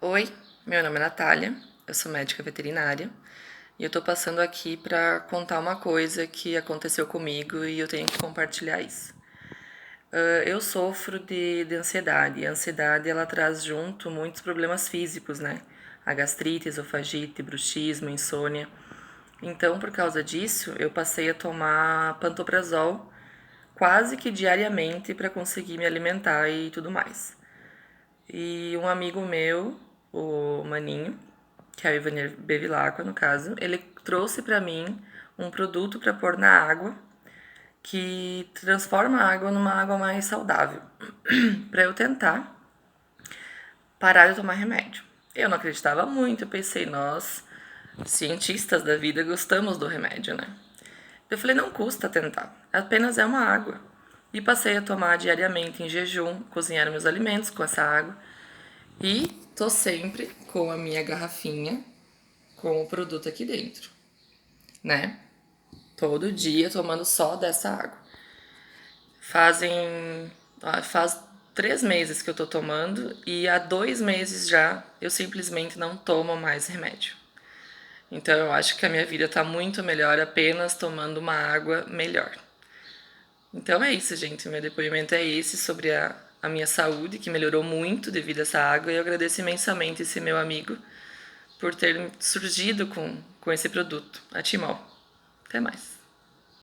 Oi, meu nome é Natália, eu sou médica veterinária e eu tô passando aqui pra contar uma coisa que aconteceu comigo e eu tenho que compartilhar isso. Eu sofro de ansiedade e a ansiedade ela traz junto muitos problemas físicos, né? A gastrite, esofagite, bruxismo, insônia. Então, por causa disso, eu passei a tomar pantoprazol quase que diariamente para conseguir me alimentar e tudo mais. E um amigo meu, o Maninho, que é o Ivanir Bevilacqua, no caso, ele trouxe para mim um produto para pôr na água que transforma a água numa água mais saudável, para eu tentar parar de tomar remédio. Eu não acreditava muito, eu pensei, nós, cientistas da vida, gostamos do remédio, né? Eu falei, não custa tentar, apenas é uma água. E passei a tomar diariamente em jejum, cozinhar meus alimentos com essa água. E tô sempre com a minha garrafinha com o produto aqui dentro, né? Todo dia tomando só dessa água. Faz 3 meses que eu tô tomando e há 2 meses já eu simplesmente não tomo mais remédio. Então eu acho que a minha vida tá muito melhor apenas tomando uma água melhor. Então é isso, gente. Meu depoimento é esse sobre a minha saúde, que melhorou muito devido a essa água. E eu agradeço imensamente esse meu amigo por ter surgido com esse produto, a Timol. Até mais.